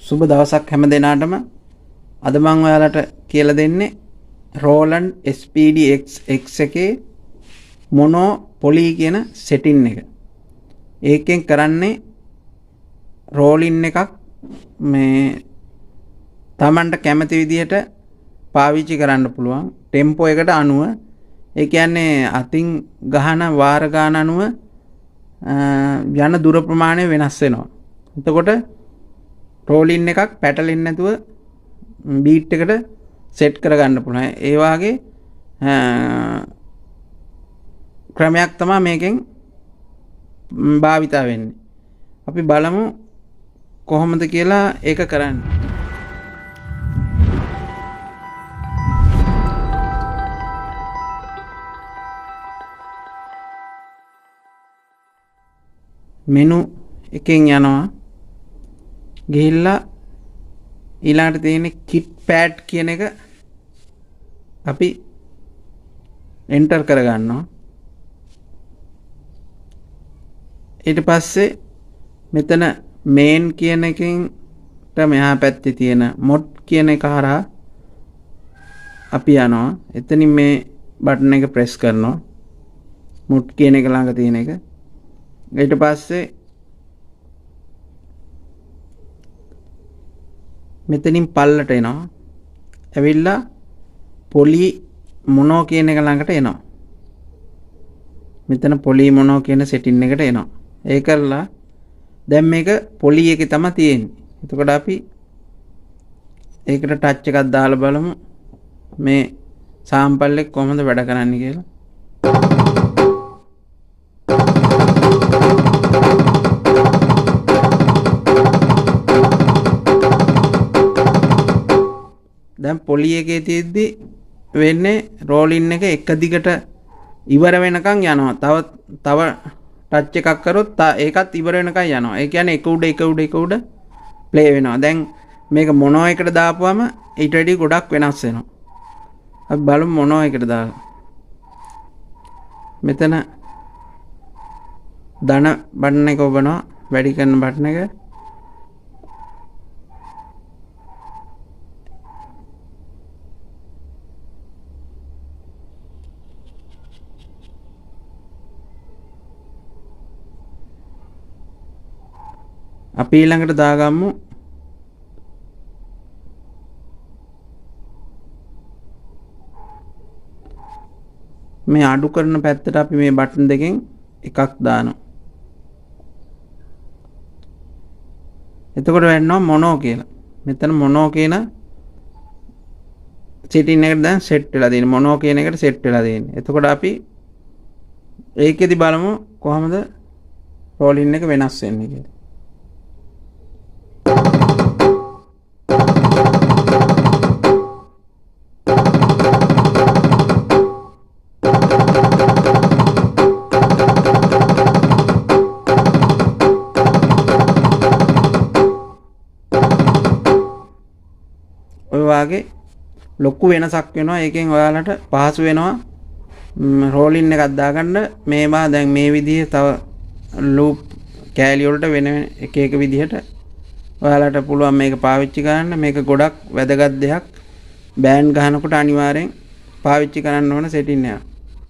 සුබ දවසක් හැම දිනාටම. අද මම ඔයාලට කියලා දෙන්නේ ROLAND SPD SX එකේ මොනෝ පොලි කියන සෙටින් එක. ඒකෙන් කරන්නේ රෝලින් එකක් මේ තමන්ට කැමති විදිහට පාවිච්චි කරන්න පුළුවන් ටෙම්පෝ එකට අනුව. ඒ කියන්නේ අතින් ගහන වාර ගාන අනුව යන දුර ප්‍රමාණය වෙනස් වෙනවා. එතකොට රෝලින් එකක් පැටලෙන්නේ නැතුව බීට් එකට සෙට් කරගන්න පුළුවන්. ඒ වාගේ ක්‍රමයක් තමයි මේකෙන් භාවිතා වෙන්නේ. අපි බලමු කොහොමද කියලා ඒක කරන්නේ. මෙනු එකෙන් යනවා ගිහිල්ලා ඊළඟට තියෙන කිට් පෑඩ් කියන එක අපි එන්ටර් කරගන්නවා. ඊට පස්සේ මෙතන මේන් කියන එකෙන් මෙහා පැත්තේ තියෙන මොඩ් කියන එක හරහා අපි යනවා. එතනින් මේ බටන් එක ප්‍රෙස් කරනවා. මොඩ් කියන එක ළඟ තියෙන එක. ඊට පස්සේ මෙතනින් පල්ලට එනවා. ඇවිල්ලා පොලි මොනෝ කියන එක ළඟට එනවා. මෙතන පොලි මොනෝ කියන සෙටින් එකට එනවා. ඒ කරලා දැන් මේක පොලි එකේ තමයි තියෙන්නේ. එතකොට අපි ඒකට ටච් එකක් දාලා බලමු මේ සාම්පල් එක කොහොමද වැඩ කරන්නේ කියලා. දැන් පොලි එකේ තියෙද්දි වෙන්නේ රෝලින් එක එක දිගට ඉවර වෙනකන් යනවා. තව ටච් එකක් කරොත් ඒකත් ඉවර වෙනකන් යනවා. ඒ කියන්නේ එක උඩ ප්ලේ වෙනවා. දැන් මේක මොනෝ එකට දාපුවම ඊට වඩා ගොඩක් වෙනස් වෙනවා. අපි බලමු මොනෝ එකට දාලා. මෙතන ධන බටන් එක ඔබනවා. වැඩි කරන බටන් එක. අපි ඊළඟට දාගමු මේ අඩු කරන පැත්තට අපි මේ බටන් දෙකෙන් එකක් දානවා. එතකොට වෙනවා මොනෝ කියලා. මෙතන මොනෝ කියන සෙටින් එකට දැන් සෙට් වෙලා තියෙන්නේ. මොනෝ කියන එකට සෙට් වෙලා තියෙන්නේ. එතකොට අපි ඒකෙදි බලමු කොහොමද රෝලින් එක වෙනස් වෙන්නේ කියලා. ඔය වාගේ ලොකු වෙනසක් වෙනවා. ඒකෙන් ඔයාලට පහසු වෙනවා රෝලින් එකක් දාගන්න. මේවා දැන් මේ විදිහේ තව ලූප් කෑලි වලට වෙන එක විදිහට ඔයාලට පුළුවන් මේක පාවිච්චි කරන්න. මේක ගොඩක් වැදගත් දෙයක්. බෑන්ඩ් ගහනකොට අනිවාර්යෙන් පාවිච්චි කරන්න ඕන සෙටින් එක.